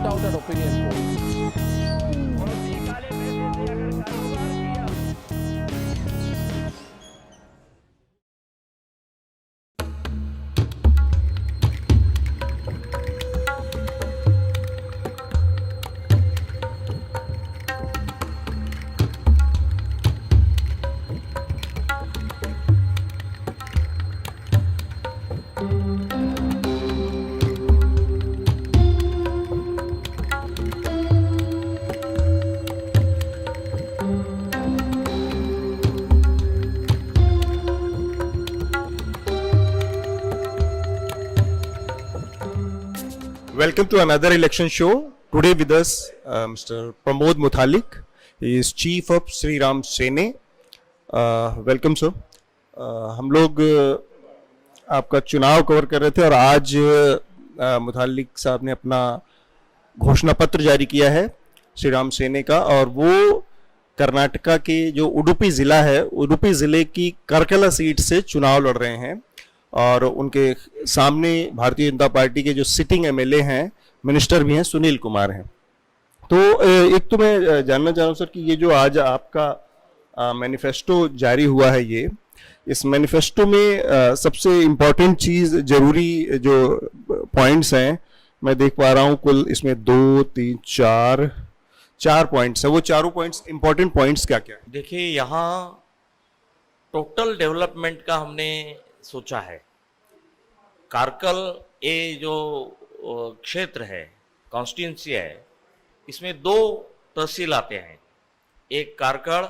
out that opinion poll. Welcome to another election show. Today with us, Mr. Pramod Muthalik. He is Chief of Sri Ram Sene. Welcome, sir. हम लोग आपका चुनाव cover कर रहे थे और आज मुथालिक साहब ने अपना घोषणा पत्र जारी किया है श्री राम सेने का, और वो कर्नाटका के जो उडुपी जिला है, उडुपी जिले की करकला सीट से चुनाव लड़ रहे हैं और उनके सामने भारतीय जनता पार्टी के जो सिटिंग एमएलए हैं, मिनिस्टर भी हैं, सुनील कुमार हैं। तो एक तो मैं जानना चाह रहा हूँ सर कि ये जो आज आपका मैनिफेस्टो जारी हुआ है, ये इस मैनिफेस्टो में सबसे इम्पोर्टेंट चीज़, जरूरी जो पॉइंट्स हैं, मैं देख पा रहा हूँ कुल इसमें 2, 3, 4 पॉइंट्स है। वो चारों पॉइंट्स, इम्पोर्टेंट पॉइंट्स क्या क्या है? देखिए, यहाँ टोटल डेवलपमेंट का हमने सोचा है। कारकल ये जो क्षेत्र है, कॉन्स्टिट्यूंसी है, इसमें 2 तहसील आते हैं, एक कारकल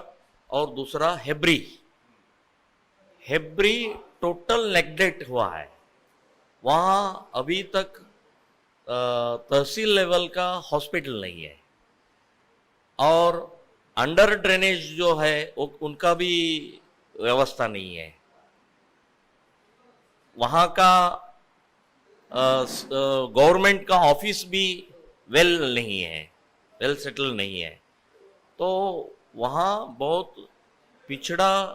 और दूसरा हेब्री। हेब्री टोटल नेग्लेक्ट हुआ है। वहाँ अभी तक तहसील लेवल का हॉस्पिटल नहीं है और अंडर ड्रेनेज जो है उनका भी व्यवस्था नहीं है। वहाँ का गवर्नमेंट का ऑफिस भी वेल नहीं है, वेल सेटल नहीं है। तो वहाँ बहुत पिछड़ा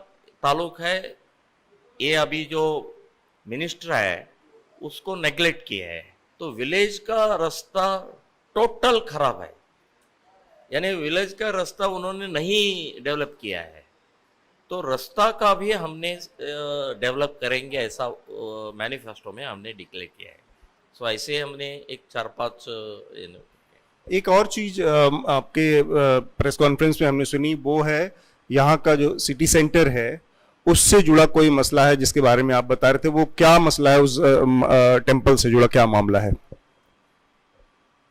तालुक है। ये अभी जो मिनिस्टर है उसको नेग्लेक्ट किया है। तो विलेज का रास्ता टोटल खराब है, यानी विलेज का रास्ता उन्होंने नहीं डेवलप किया है। तो रास्ता का भी हमने डेवलप करेंगे, ऐसा मैनिफेस्टो में हमने डिक्लेयर किया है। सो ऐसे हमने एक 4-5 एक और चीज आपके प्रेस कॉन्फ्रेंस में हमने सुनी, वो है यहाँ का जो सिटी सेंटर है उससे जुड़ा कोई मसला है जिसके बारे में आप बता रहे थे। वो क्या मसला है? उस टेम्पल से जुड़ा क्या मामला है?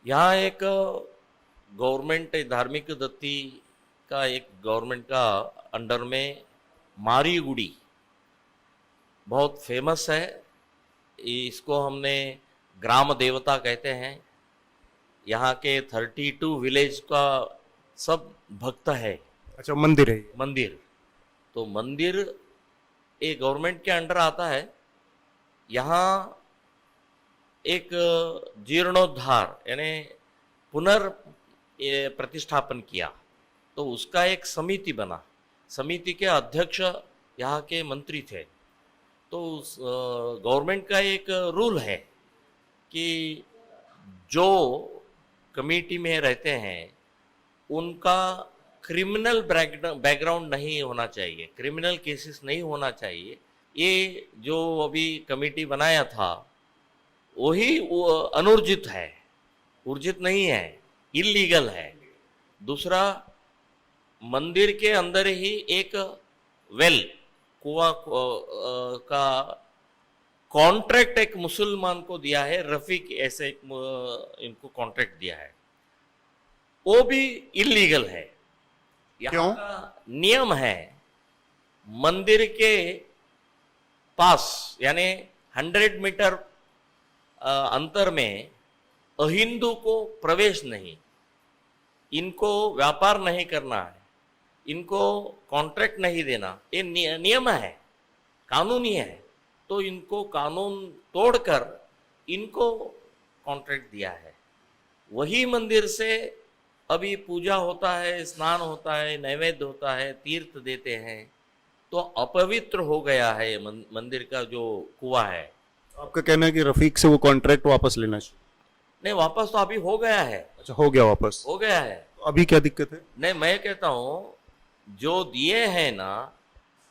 यहाँ एक गवर्नमेंट, धार्मिक दत्ती का एक गवर्नमेंट का अंडर में मारीगुड़ी बहुत फेमस है। इसको हमने ग्राम देवता कहते हैं। यहाँ के 32 विलेज का सब भक्त है। अच्छा, मंदिर है? मंदिर, तो मंदिर ये गवर्नमेंट के अंडर आता है। यहाँ एक जीर्णोद्धार यानी प्रतिष्ठापन किया, तो उसका एक समिति बना। समिति के अध्यक्ष यहाँ के मंत्री थे। तो गवर्नमेंट का एक रूल है कि जो कमेटी में रहते हैं उनका क्रिमिनल बैकग्राउंड नहीं होना चाहिए, क्रिमिनल केसेस नहीं होना चाहिए। ये जो अभी कमेटी बनाया था वही अनुर्जित है, उर्जित नहीं है, इलीगल है। दूसरा, मंदिर के अंदर ही एक वेल कुआं का कॉन्ट्रैक्ट एक मुसलमान को दिया है, रफीक ऐसे इनको कॉन्ट्रैक्ट दिया है, वो भी इलीगल है। क्यों? का नियम है, मंदिर के पास यानी 100 मीटर अंतर में अहिंदू को प्रवेश नहीं, इनको व्यापार नहीं करना है, इनको कॉन्ट्रैक्ट नहीं देना, ये नियम है, कानूनी है। तो इनको कानून तोड़कर इनको कॉन्ट्रैक्ट दिया है। वही मंदिर से अभी पूजा होता है, स्नान होता है, नैवेद्य होता है, तीर्थ देते हैं। तो अपवित्र हो गया है मंदिर का जो कुआं है। आपका कहना है कि रफीक से वो कॉन्ट्रैक्ट वापस लेना चाहिए? नहीं, वापस तो अभी हो गया है, अच्छा, हो गया वापस। हो गया है। अभी क्या दिक्कत है? नहीं, मैं कहता हूँ जो दिए हैं ना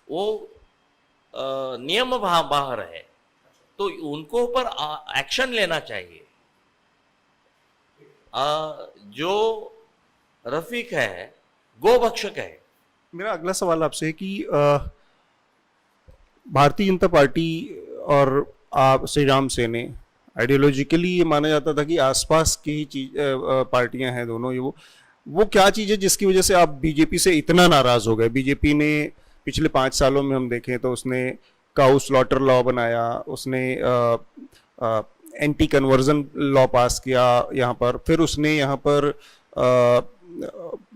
वो नियम बाहर है, तो उनको ऊपर एक्शन लेना चाहिए। जो रफीक है गोभक्षक है। मेरा अगला सवाल आपसे है कि भारतीय जनता पार्टी और आप श्री राम सेने, आइडियोलॉजिकली ये माना जाता था कि आसपास की ही चीज पार्टियां हैं दोनों। ये वो क्या चीज है जिसकी वजह से आप बीजेपी से इतना नाराज हो गए? बीजेपी ने पिछले 5 सालों में हम देखें तो उसने काउ स्लॉटर लॉ बनाया, उसने एंटी कन्वर्जन लॉ पास किया यहाँ पर, फिर उसने यहाँ पर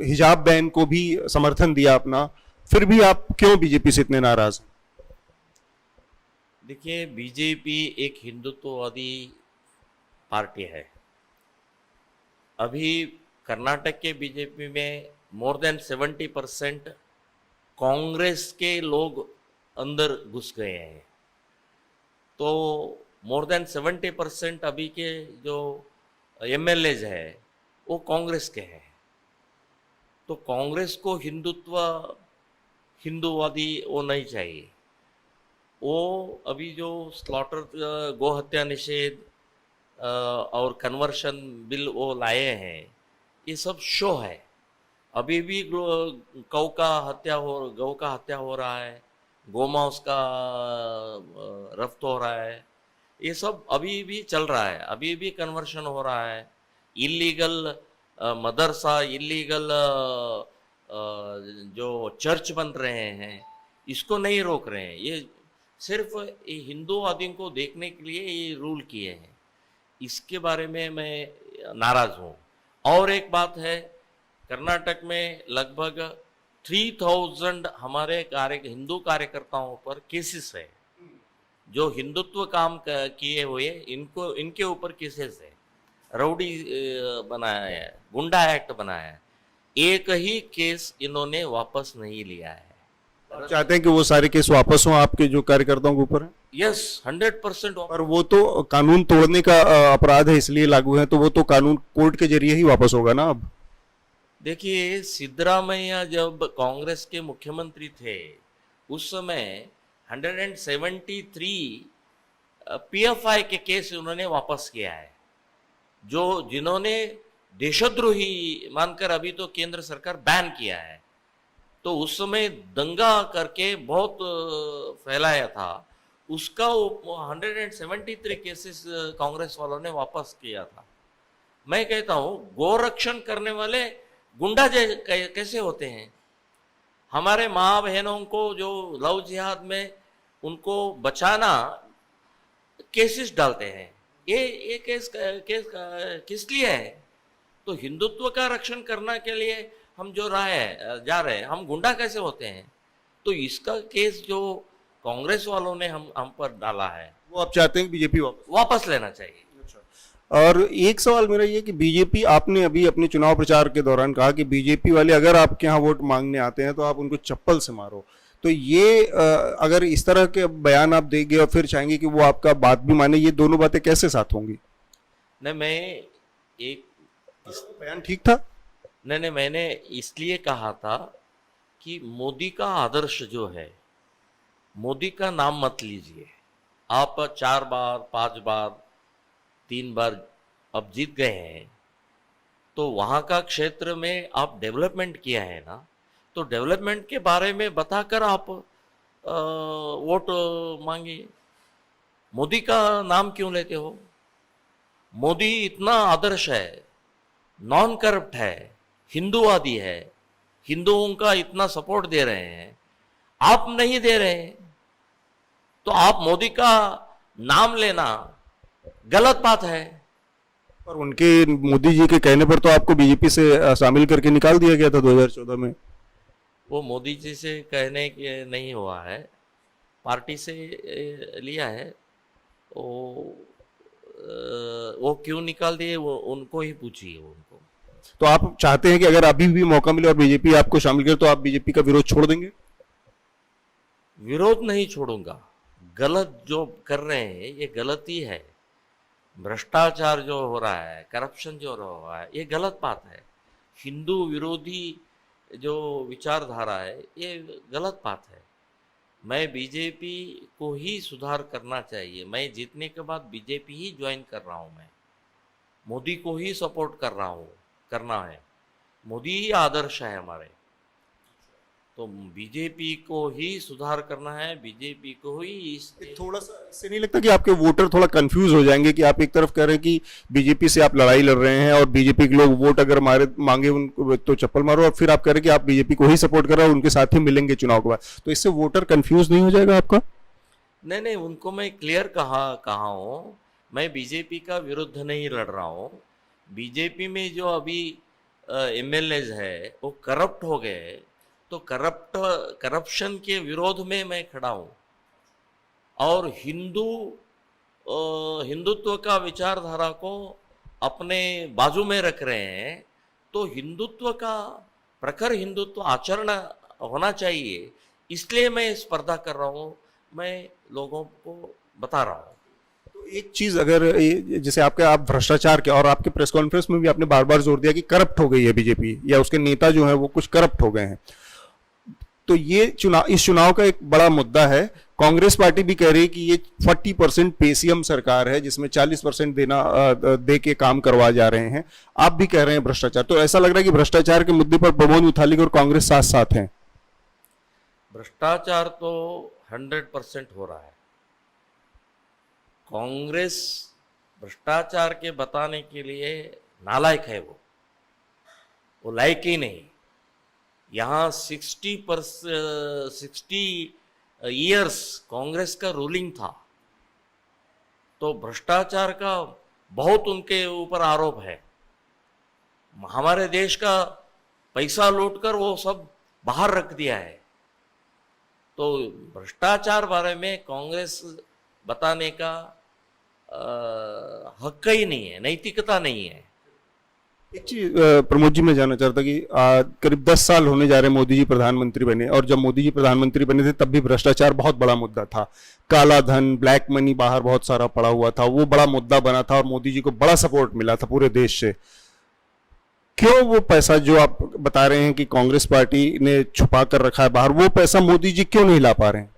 हिजाब बैन को भी समर्थन दिया अपना। फिर भी आप क्यों बीजेपी से इतने नाराज हैं? देखिए, बीजेपी एक हिंदुत्ववादी पार्टी है। अभी कर्नाटक के बीजेपी में मोर देन 70% कांग्रेस के लोग अंदर घुस गए हैं। तो मोर देन 70% अभी के जो एमएलएज है वो कांग्रेस के हैं। तो कांग्रेस को हिंदुवादी वो नहीं चाहिए। वो अभी जो स्लॉटर गो हत्या निषेध और कन्वर्शन बिल वो लाए हैं, ये सब शो है। अभी भी गौ का हत्या हो रहा है, गोमांस का रफ्त हो रहा है, ये सब अभी भी चल रहा है। अभी भी कन्वर्शन हो रहा है। इलीगल मदरसा, इलीगल जो चर्च बन रहे हैं, इसको नहीं रोक रहे हैं। ये सिर्फ ये हिंदूवादियों को देखने के लिए ये रूल किए हैं। इसके बारे में मैं नाराज हूँ। और एक बात है, कर्नाटक में लगभग 3000 हमारे हिंदू कार्यकर्ताओं पर केसेस है। जो हिंदुत्व काम किए हुए इनके ऊपर केसेस है। रउडी बनाया है, गुंडा एक्ट बनाया है। एक ही केस इन्होंने वापस नहीं लिया है। आप चाहते हैं कि वो सारे केस वापस हों आपके जो कार्यकर्ताओं के ऊपर है? यस, 100%। और वो तो कानून तोड़ने का अपराध है, इसलिए लागू है, तो वो तो कानून कोर्ट के जरिए ही वापस होगा ना अब? देखिए, सिद्धरामैया जब कांग्रेस के मुख्यमंत्री थे उस समय 173 पीएफआई के केस उन्होंने वापस किया है। जिन्होंने देशद्रोही मानकर अभी तो केंद्र सरकार बैन किया है। तो उस समय दंगा करके बहुत फैलाया था, उसका 173 केसेस कांग्रेस वालों ने वापस किया था। मैं कहता हूँ गोरक्षण करने वाले गुंडा कैसे होते हैं? हमारे माँ बहनों को जो लव जिहाद में उनको बचाना केसेस डालते हैं। ये केस किस लिए है? तो हिंदुत्व का रक्षण करने के लिए हम जा रहे हैं, हम गुंडा कैसे होते हैं? तो इसका केस जो कांग्रेस वालों ने हम पर डाला है, वो आप चाहते हैं कि बीजेपी वापस लेना चाहिए। और एक सवाल मेरा ये कि बीजेपी, आपने अभी अपने चुनाव प्रचार के दौरान कहा कि बीजेपी वाले अगर आपके यहाँ वोट मांगने आते हैं तो आप उनको चप्पल से मारो। तो ये अगर इस तरह के बयान आप देंगे और फिर चाहेंगे कि वो आपका बात भी माने, ये दोनों बातें कैसे साथ होंगी? नहीं, मैं एक बयान ठीक था? नहीं, मैंने इसलिए कहा था कि मोदी का आदर्श जो है, मोदी का नाम मत लीजिए। आप 4 बार 5 बार 3 बार अब जीत गए हैं, तो वहाँ का क्षेत्र में आप डेवलपमेंट किया है ना, तो डेवलपमेंट के बारे में बताकर आप वोट मांगिए। मोदी का नाम क्यों लेते हो? मोदी इतना आदर्श है, नॉन करप्ट है, हिंदूवादी है, हिंदुओं का इतना सपोर्ट दे रहे हैं, आप नहीं दे रहे हैं। तो आप मोदी का नाम लेना गलत बात है। पर उनके, मोदी जी के कहने पर तो आपको बीजेपी से शामिल करके निकाल दिया गया था 2014 में। वो मोदी जी से कहने के नहीं हुआ है, पार्टी से लिया है। वो क्यों निकाल दिए, वो उनको ही पूछिए उनको। तो आप चाहते हैं कि अगर अभी भी मौका मिले और बीजेपी आपको शामिल करे तो आप बीजेपी का विरोध छोड़ देंगे? विरोध नहीं छोड़ूंगा। गलत जो कर रहे हैं ये गलती है। भ्रष्टाचार जो हो रहा है, करप्शन जो हो रहा है, ये गलत बात है। हिंदू विरोधी जो विचारधारा है, ये गलत बात है। मैं बीजेपी को ही सुधार करना चाहिए। मैं जीतने के बाद बीजेपी ही ज्वाइन कर रहा हूँ। मैं मोदी को ही सपोर्ट कर रहा हूँ, करना है। मोदी ही आदर्श है हमारे। तो बीजेपी को ही सुधार करना है, बीजेपी को ही इस थोड़ा सा इससे नहीं लगता कि आपके वोटर थोड़ा कंफ्यूज हो जाएंगे कि आप एक तरफ कह रहे हैं कि बीजेपी से आप लड़ाई लड़ रहे हैं और बीजेपी के लोग वोट अगर मांगे उनको तो चप्पल मारो, और फिर आप कह रहे हैं कि आप बीजेपी को ही सपोर्ट कर रहे हैं और उनके साथ ही मिलेंगे चुनाव के बाद, तो इससे वोटर कंफ्यूज नहीं हो जाएगा आपका? नहीं नहीं, उनको मैं क्लियर कहा हूँ, मैं बीजेपी का विरुद्ध नहीं लड़ रहा हूँ। बीजेपी में जो अभी एमएलएज है वो करप्ट हो गए, तो करप्शन के विरोध में मैं खड़ा हूँ। और हिंदुत्व का विचारधारा को अपने बाजू में रख रहे हैं, तो हिंदुत्व का प्रखर हिंदुत्व आचरण होना चाहिए। इसलिए मैं स्पर्धा कर रहा हूँ, मैं लोगों को बता रहा हूँ। तो एक चीज अगर जैसे आप भ्रष्टाचार के, और आपके प्रेस कॉन्फ्रेंस में भी आपने बार बार जोर दिया कि करप्ट हो गई है बीजेपी या उसके नेता जो है वो कुछ करप्ट हो गए हैं, तो ये इस चुनाव का एक बड़ा मुद्दा है। कांग्रेस पार्टी भी कह रही है कि ये 40% पेसीएम सरकार है जिसमें 40% दे के काम करवा जा रहे हैं। आप भी कह रहे हैं भ्रष्टाचार, तो ऐसा लग रहा है कि भ्रष्टाचार के मुद्दे पर प्रमोद मुतालिक और कांग्रेस साथ साथ हैं। भ्रष्टाचार तो 100% हो रहा है। कांग्रेस भ्रष्टाचार के बताने के लिए नालायक है, वो लायक ही नहीं। यहाँ 60 ईयर्स कांग्रेस का रूलिंग था, तो भ्रष्टाचार का बहुत उनके ऊपर आरोप है। हमारे देश का पैसा लूटकर वो सब बाहर रख दिया है। तो भ्रष्टाचार बारे में कांग्रेस बताने का हक ही नहीं है, नैतिकता नहीं है। एक चीज प्रमोद जी मैं जानना चाहता कि करीब 10 साल होने जा रहे मोदी जी प्रधानमंत्री बने, और जब मोदी जी प्रधानमंत्री बने थे तब भी भ्रष्टाचार बहुत बड़ा मुद्दा था। काला धन, ब्लैक मनी बाहर बहुत सारा पड़ा हुआ था, वो बड़ा मुद्दा बना था और मोदी जी को बड़ा सपोर्ट मिला था पूरे देश से। क्यों वो पैसा जो आप बता रहे हैं कि कांग्रेस पार्टी ने छुपा कर रखा है बाहर, वो पैसा मोदी जी क्यों नहीं ला पा रहे हैं?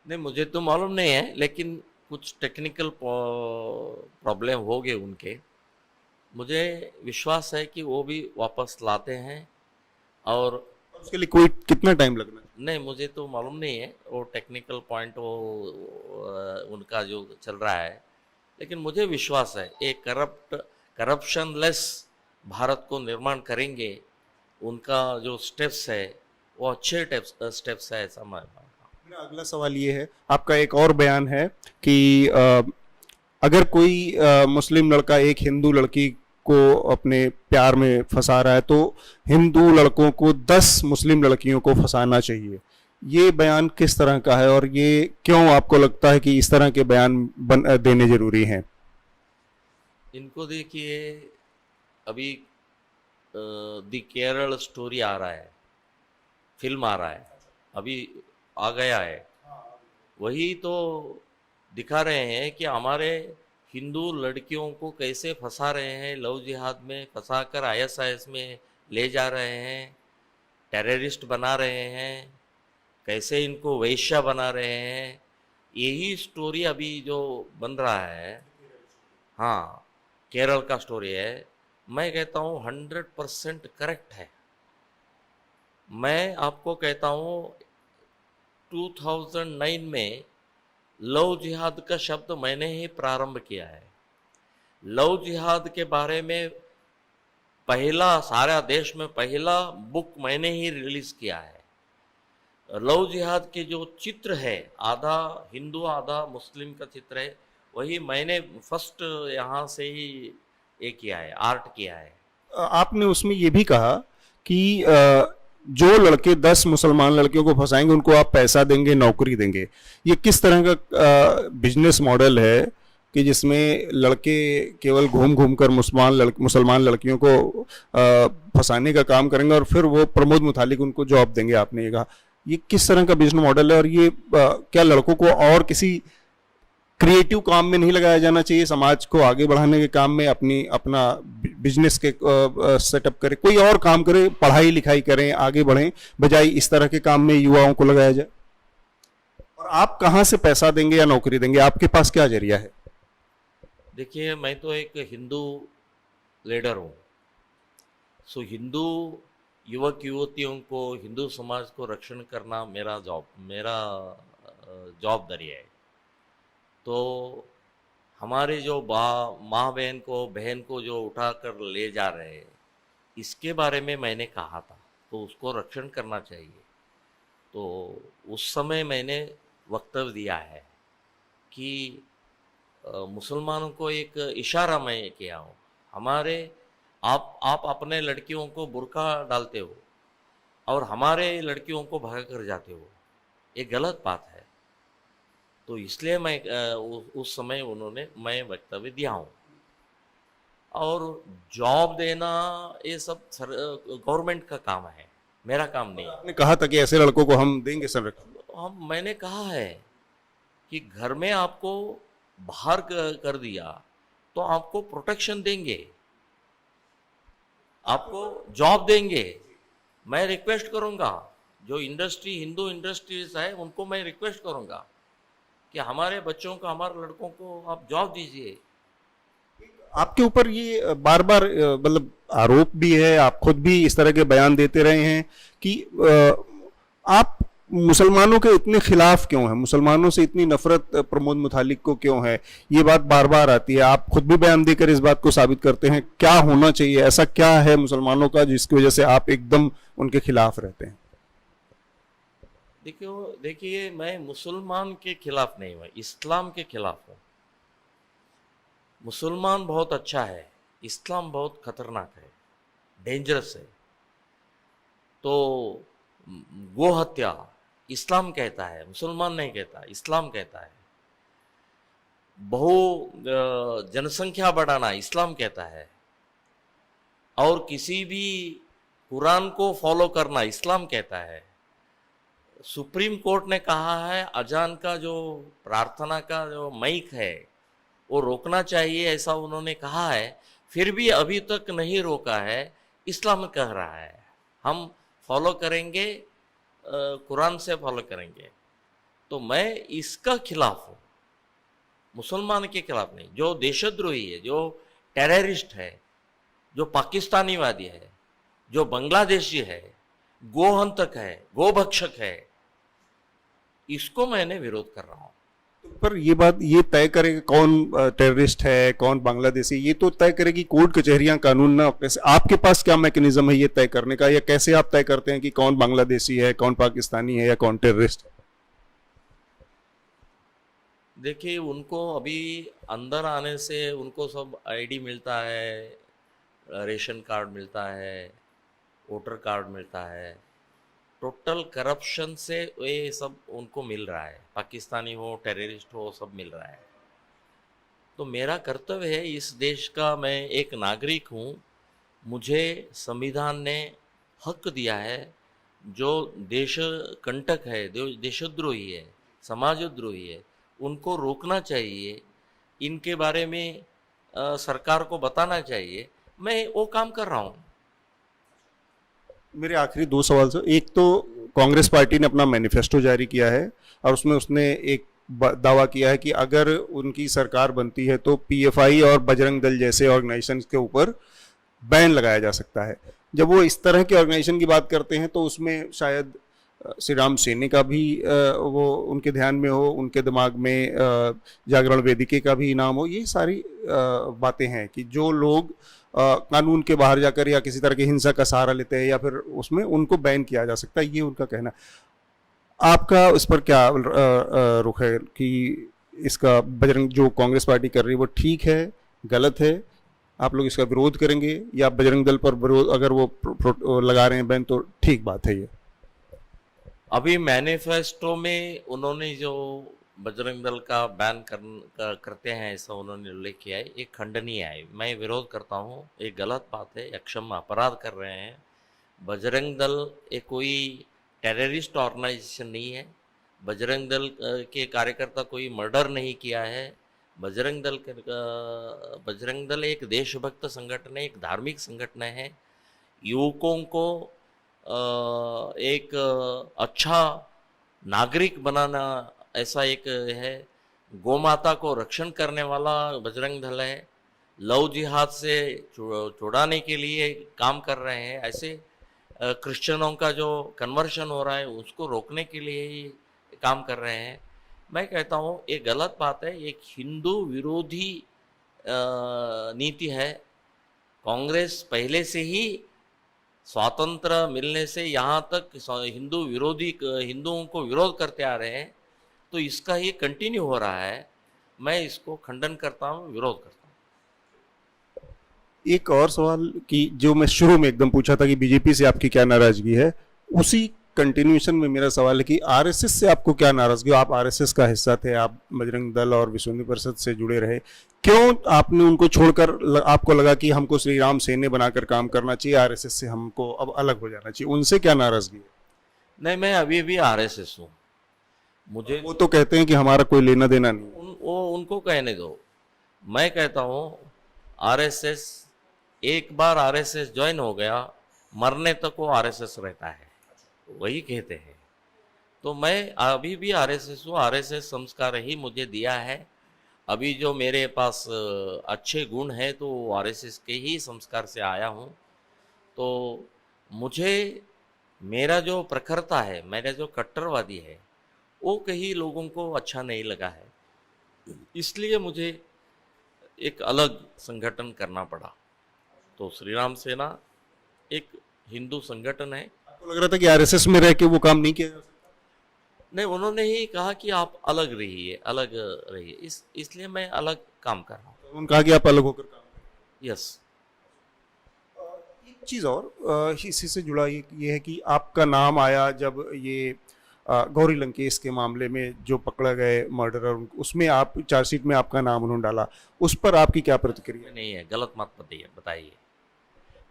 नहीं, मुझे तो मालूम नहीं है, लेकिन कुछ टेक्निकल प्रॉब्लम हो गए उनके। मुझे विश्वास है कि वो भी वापस लाते हैं। और उसके लिए कोई कितना टाइम लगना है? नहीं, मुझे तो मालूम नहीं है, वो टेक्निकल पॉइंट वो उनका जो चल रहा है। लेकिन मुझे विश्वास है एक करप्शन लेस भारत को निर्माण करेंगे। उनका जो स्टेप्स है वो अच्छे स्टेप्स है, ऐसा मेरा अगला सवाल ये है, आपका एक और बयान है कि अगर कोई मुस्लिम लड़का एक हिंदू लड़की को अपने प्यार में फंसा रहा है तो हिंदू लड़कों को 10 मुस्लिम लड़कियों को फंसाना चाहिए। ये बयान किस तरह का है और ये क्यों आपको लगता है कि इस तरह के बयान देने जरूरी हैं? इनको देखिए, अभी द केरल स्टोरी आ रहा है, फिल्म आ रहा है, अभी आ गया है। वही तो दिखा रहे हैं कि हमारे हिंदू लड़कियों को कैसे फंसा रहे हैं, लव जिहाद में फंसाकर आईएसआईएस में ले जा रहे हैं, टेररिस्ट बना रहे हैं, कैसे इनको वैश्या बना रहे हैं। यही स्टोरी अभी जो बन रहा है, हाँ, केरल का स्टोरी है। मैं कहता हूँ 100% करेक्ट है। मैं आपको कहता हूँ 2009 में लव जिहाद का शब्द मैंने ही प्रारंभ किया है। लव जिहाद के बारे में पहला, सारा देश में पहला बुक मैंने ही रिलीज किया है। लव जिहाद के जो चित्र है, आधा हिंदू आधा मुस्लिम का चित्र है, वही मैंने फर्स्ट यहाँ से ही ये किया है, आर्ट किया है। आपने उसमें ये भी कहा कि जो लड़के 10 मुसलमान लड़कियों को फंसाएंगे उनको आप पैसा देंगे, नौकरी देंगे। ये किस तरह का बिजनेस मॉडल है कि जिसमें लड़के केवल घूम घूम कर मुसलमान लड़कियों को फंसाने का काम करेंगे और फिर वो प्रमोद मुतालिक उनको जॉब देंगे? आपने ये कहा, ये किस तरह का बिजनेस मॉडल है और ये क्या लड़कों को और किसी क्रिएटिव काम में नहीं लगाया जाना चाहिए, समाज को आगे बढ़ाने के काम में, अपना बिजनेस के सेटअप करें, कोई और काम करें, पढ़ाई लिखाई करें, आगे बढ़ें, बजाय इस तरह के काम में युवाओं को लगाया जाए? और आप कहाँ से पैसा देंगे या नौकरी देंगे, आपके पास क्या जरिया है? देखिए, मैं तो एक हिंदू लीडर हूँ। सो हिंदू युवक युवतियों को, हिंदू समाज को रक्षण करना मेरा जवाबदारी है। तो हमारे जो माँ बहन को जो उठा कर ले जा रहे हैं, इसके बारे में मैंने कहा था, तो उसको रक्षण करना चाहिए। तो उस समय मैंने वक्तव्य दिया है कि मुसलमानों को एक इशारा मैं किया हूँ, हमारे आप अपने लड़कियों को बुर्का डालते हो और हमारे लड़कियों को भगा कर जाते हो, ये गलत बात है। तो इसलिए मैं उस समय मैं वक्तव्य दिया हूँ। और जॉब देना ये सब गवर्नमेंट का काम है, मेरा काम नहीं। आपने कहा था कि ऐसे लड़कों को हम देंगे संरक्षण। मैंने कहा है कि घर में आपको बाहर कर दिया तो आपको प्रोटेक्शन देंगे, आपको जॉब देंगे। मैं रिक्वेस्ट करूंगा, जो हिंदू इंडस्ट्रीज है, उनको मैं रिक्वेस्ट करूंगा कि हमारे बच्चों को, हमारे लड़कों को आप जॉब दीजिए। आपके ऊपर ये बार बार मतलब आरोप भी है, आप खुद भी इस तरह के बयान देते रहे हैं कि आप मुसलमानों के इतने खिलाफ क्यों हैं, मुसलमानों से इतनी नफरत प्रमोद मुतालिक को क्यों है, ये बात बार बार आती है। आप खुद भी बयान देकर इस बात को साबित करते हैं। क्या होना चाहिए, ऐसा क्या है मुसलमानों का जिसकी वजह से आप एकदम उनके खिलाफ रहते हैं? देखिए, मैं मुसलमान के खिलाफ नहीं हूँ, इस्लाम के खिलाफ हूँ। मुसलमान बहुत अच्छा है, इस्लाम बहुत खतरनाक है, डेंजरस है। तो गो हत्या इस्लाम कहता है, मुसलमान नहीं कहता, इस्लाम कहता है। जनसंख्या बढ़ाना इस्लाम कहता है। और किसी भी कुरान को फॉलो करना इस्लाम कहता है। सुप्रीम कोर्ट ने कहा है अजान का जो प्रार्थना का जो माइक है वो रोकना चाहिए, ऐसा उन्होंने कहा है। फिर भी अभी तक नहीं रोका है, इस्लाम कह रहा है हम फॉलो करेंगे, कुरान से फॉलो करेंगे। तो मैं इसका खिलाफ हूँ, मुसलमान के खिलाफ नहीं। जो देशद्रोही है, जो टेररिस्ट है, जो पाकिस्तानीवादी है, जो बांग्लादेशी है, गोहंतक है, गोभक्षक है, इसको मैंने विरोध कर रहा हूँ। पर ये बात ये तय करेगा कौन टेररिस्ट है, कौन बांग्लादेशी, ये तो तय करेगी कोर्ट कचहरियां, कानून ना अपने से। आपके पास क्या मैकेनिज्म है ये तय करने का, या कैसे आप तय करते हैं कि कौन बांग्लादेशी है, कौन पाकिस्तानी है, या कौन टेररिस्ट है? देखिए, उनको अभी अंदर आने से उनको सब आईडी मिलता है, रेशन कार्ड मिलता है, वोटर कार्ड मिलता है। टोटल करप्शन से ये सब उनको मिल रहा है, पाकिस्तानी हो, टेररिस्ट हो, सब मिल रहा है। तो मेरा कर्तव्य है, इस देश का मैं एक नागरिक हूँ, मुझे संविधान ने हक दिया है। जो देश कंटक है, देशद्रोही है, समाजद्रोही है, उनको रोकना चाहिए, इनके बारे में सरकार को बताना चाहिए। मैं वो काम कर रहा हूँ। मेरे आखिरी दो सवाल से, एक तो कांग्रेस पार्टी ने अपना मैनिफेस्टो जारी किया है और उसमें उसने एक दावा किया है कि अगर उनकी सरकार बनती है तो पीएफआई और बजरंग दल जैसे ऑर्गेनाइजेशंस के ऊपर बैन लगाया जा सकता है। जब वो इस तरह के ऑर्गेनाइजेशन की बात करते हैं तो उसमें शायद श्री राम सेने का भी वो उनके ध्यान में हो, उनके दिमाग में जागरण वेदिके का भी नाम हो। ये सारी बातें हैं कि जो लोग कानून के बाहर जाकर या किसी तरह की हिंसा का सहारा लेते हैं या फिर उसमें, उनको बैन किया जा सकता है, ये उनका कहना। आपका इस पर क्या रुख है कि इसका बजरंग जो कांग्रेस पार्टी कर रही है वो ठीक है, गलत है? आप लोग इसका विरोध करेंगे या बजरंग दल पर विरोध, अगर वो लगा रहे हैं बैन तो ठीक बात है? ये अभी मैनिफेस्टो में उन्होंने जो बजरंग दल का बैन करते हैं ऐसा उन्होंने उल्लेख किया है, ये खंडनीय है। मैं विरोध करता हूँ, ये गलत बात है, अक्षम्य अपराध कर रहे हैं। बजरंग दल ये कोई टेररिस्ट ऑर्गेनाइजेशन नहीं है। बजरंग दल के कार्यकर्ता कोई मर्डर नहीं किया है। बजरंग दल एक देशभक्त संगठन है, एक धार्मिक संगठन है। युवकों को एक अच्छा नागरिक बनाना ऐसा एक है। गौमाता को रक्षण करने वाला बजरंग दल है। लव जिहाद से छुड़ाने के लिए काम कर रहे हैं। ऐसे क्रिश्चियनों का जो कन्वर्शन हो रहा है उसको रोकने के लिए ही काम कर रहे हैं। मैं कहता हूँ ये गलत बात है। एक हिंदू विरोधी नीति है। कांग्रेस पहले से ही स्वातंत्र मिलने से यहाँ तक हिंदू विरोधी हिंदुओं को विरोध करते आ रहे हैं, तो इसका ये कंटिन्यू हो रहा है। मैं इसको खंडन करता हूँ, विरोध करता हूँ। एक और सवाल कि जो मैं शुरू में एकदम पूछा था कि बीजेपी से आपकी क्या नाराजगी है, उसी कंटिन्यूएशन में मेरा सवाल है कि आरएसएस से आपको क्या नाराजगी? आप आरएसएस का हिस्सा थे, आप बजरंग दल और विश्व हिंदू परिषद से जुड़े रहे, क्यों आपने उनको छोड़कर आपको लगा कि हमको श्री राम सेने बनाकर काम करना चाहिए, आरएसएस से हमको अब अलग हो जाना चाहिए? उनसे क्या नाराजगी है? नहीं, मैं अभी भी आरएसएस हूँ। मुझे वो तो कहते हैं कि हमारा कोई लेना देना नहीं। उनको कहने दो। मैं कहता हूँ आरएसएस, एक बार आरएसएस ज्वाइन हो गया, मरने तक वो आरएसएस रहता है, वही कहते हैं। तो मैं अभी भी आरएसएस हूँ। आरएसएस संस्कार ही मुझे दिया है। अभी जो मेरे पास अच्छे गुण हैं तो आरएसएस के ही संस्कार से आया हूँ। तो मुझे मेरा जो प्रखरता है, मेरा जो कट्टरवादी है, वो कई लोगों को अच्छा नहीं लगा है, इसलिए मुझे एक अलग संगठन करना पड़ा। तो श्री राम सेना एक हिंदू संगठन है। आपको लग रहा था कि आरएसएस में रह के वो काम नहीं किया जा सकता? नहीं, उन्होंने ही कहा कि आप अलग रहिए, अलग रहिए, इसलिए मैं अलग काम कर रहा हूँ। उन्होंने कहा कि आप अलग होकर काम करें। यस। एक चीज़ और इसी से जुड़ा ये है कि आपका नाम आया जब ये गौरी लंकेश के मामले में जो पकड़ा गए मर्डरर, उसमें आप चार्जशीट में आपका नाम उन्होंने डाला, उस पर आपकी क्या प्रतिक्रिया? नहीं है, गलत मत बताइए।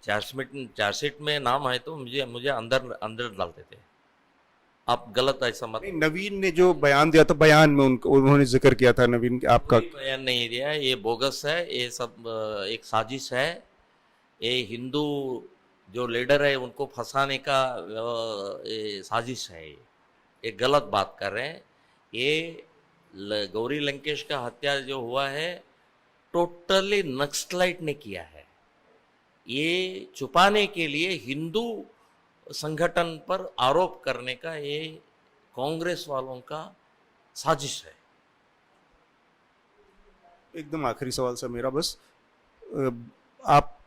चार्जशीट में नाम है तो मुझे अंदर डालते थे। आप गलत ऐसा मत। नवीन ने जो बयान दिया था, बयान में उन्होंने जिक्र किया था नवीन, आपका बयान नहीं दिया। ये बोगस है, ये सब एक साजिश है। ये हिंदू जो लीडर है उनको फंसाने का साजिश है। ये गलत बात कर रहे हैं। ये गौरी लंकेश का हत्या जो हुआ है टोटली नक्सलाइट ने किया है। ये छुपाने के लिए हिंदू संगठन पर आरोप करने का ये कांग्रेस वालों का साजिश है। एकदम आखिरी सवाल सर मेरा, बस आप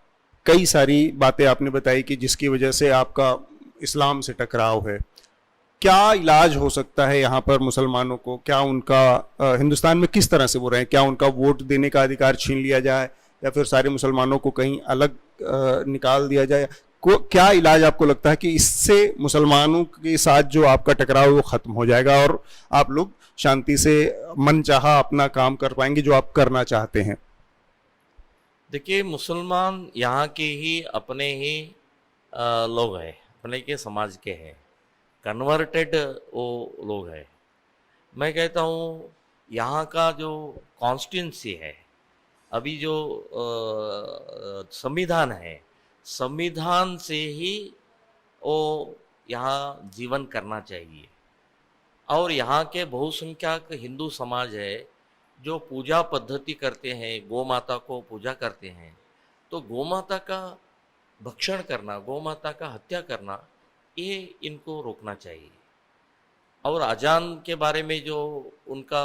कई सारी बातें आपने बताई कि जिसकी वजह से आपका इस्लाम से टकराव है। क्या इलाज हो सकता है यहाँ पर मुसलमानों को? क्या उनका हिंदुस्तान में किस तरह से वो रहे? क्या उनका वोट देने का अधिकार छीन लिया जाए या फिर सारे मुसलमानों को कहीं अलग निकाल दिया जाए? क्या इलाज आपको लगता है कि इससे मुसलमानों के साथ जो आपका टकराव वो खत्म हो जाएगा और आप लोग शांति से मनचाहा अपना काम कर पाएंगे जो आप करना चाहते हैं? देखिए, मुसलमान यहाँ के ही अपने ही लोग हैं, अपने के समाज के हैं। कन्वर्टेड वो लोग हैं। मैं कहता हूँ यहाँ का जो कॉन्स्टिट्यूंसी है, अभी जो संविधान है, संविधान से ही वो यहाँ जीवन करना चाहिए। और यहाँ के बहुसंख्यक हिंदू समाज है जो पूजा पद्धति करते हैं, गौ माता को पूजा करते हैं। तो गौ माता का भक्षण करना, गौ माता का हत्या करना, ये इनको रोकना चाहिए। और अजान के बारे में जो उनका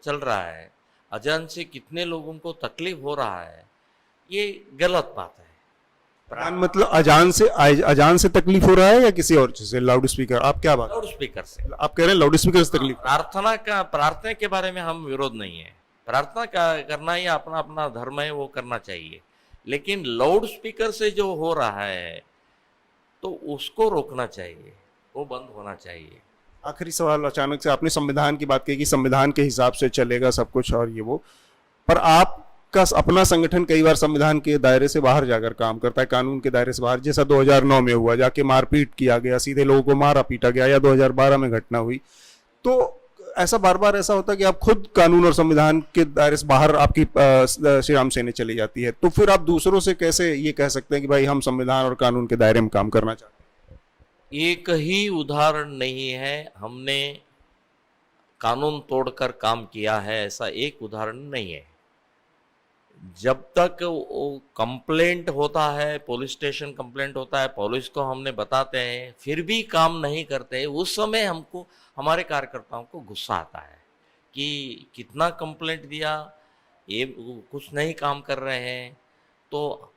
चल रहा है, अजान से कितने लोगों को तकलीफ हो रहा है, ये गलत बात है। मतलब अजान से तकलीफ हो रहा है या किसी और चीज से? Loud speaker? आप क्या बात? लाउड स्पीकर से। आप कह रहे हैं लाउड स्पीकर से तकलीफ? प्रार्थना के बारे में हम विरोध नहीं है। प्रार्थना करना ही अपना अपना धर्म है, वो करना चाहिए। लेकिन लाउड स्पीकर से जो हो रहा है तो उसको रोकना चाहिए, वो बंद होना चाहिए। आखिरी सवाल, अचानक से आपने संविधान की बात की कि संविधान के हिसाब से चलेगा सब कुछ और ये वो, पर आपका अपना संगठन कई बार संविधान के दायरे से बाहर जाकर काम करता है, कानून के दायरे से बाहर, जैसा 2009 में हुआ, जाके मारपीट किया गया, सीधे लोगों को मारा पीटा गया, या 2012 में घटना हुई। तो ऐसा बार बार ऐसा होता है कि आप खुद कानून और संविधान के दायरे से बाहर आपकी श्री राम सेने चली जाती है, तो फिर आप दूसरों से कैसे ये कह सकते हैं कि भाई हम संविधान और कानून के दायरे में काम करना चाहते हैं? एक ही उदाहरण नहीं है, हमने कानून तोड़कर काम किया है ऐसा एक उदाहरण नहीं है। जब तक कंप्लेंट होता है, पुलिस स्टेशन कंप्लेंट होता है, पुलिस को हमने बताते हैं, फिर भी काम नहीं करते, उस समय हमको हमारे कार्यकर्ताओं को गुस्सा आता है कि कितना कंप्लेंट दिया, ये कुछ नहीं काम कर रहे हैं। तो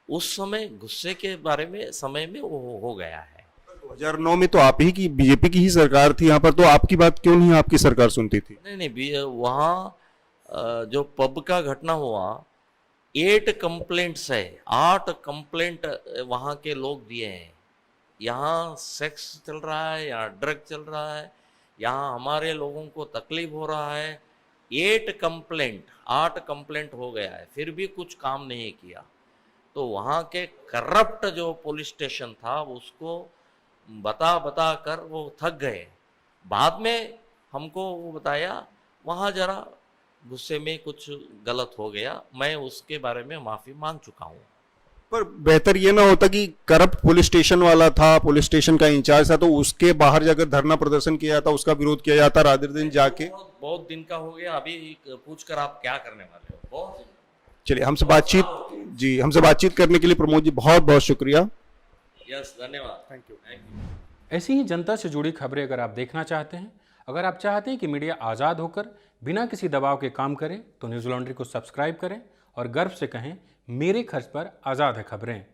उस समय गुस्से के बारे में समय में वो हो गया है। 2009 में तो आप ही की बीजेपी की ही सरकार थी यहाँ पर, तो आपकी बात क्यों नहीं आपकी सरकार सुनती थी? नहीं, वहाँ जो पब का घटना हुआ, 8 कंप्लेंट्स है, 8 कंप्लेंट वहाँ के लोग दिए हैं। यहाँ सेक्स चल रहा है, यहाँ ड्रग चल रहा है, यहाँ हमारे लोगों को तकलीफ हो रहा है। 8 कंप्लेंट हो गया है, फिर भी कुछ काम नहीं किया। तो वहाँ के करप्ट जो पुलिस स्टेशन था उसको बता कर वो थक गए। बाद में हमको वो बताया वहाँ जरा गुस्से में कुछ गलत हो गया, मैं उसके बारे में माफ़ी मांग चुका हूँ। पर बेहतर ये ना होता कि करप्ट पुलिस स्टेशन वाला था, पुलिस स्टेशन का इंचार्ज था, तो उसके बाहर जाकर धरना प्रदर्शन किया जाता, उसका विरोध किया जाता, रात दिन जाके। बहुत दिन का हो गया, अभी पूछ कर आप क्या करने वाले हो? बहुत। चलिए, हमसे बातचीत करने के लिए प्रमोद जी बहुत बहुत शुक्रिया। यस, धन्यवाद। Thank you. ऐसी ही जनता से जुड़ी खबरें अगर आप देखना चाहते हैं, अगर आप चाहते हैं कि मीडिया आज़ाद होकर बिना किसी दबाव के काम करे, तो न्यूज़ लॉन्ड्री को सब्सक्राइब करें और गर्व से कहें, मेरे खर्च पर आज़ाद है खबरें।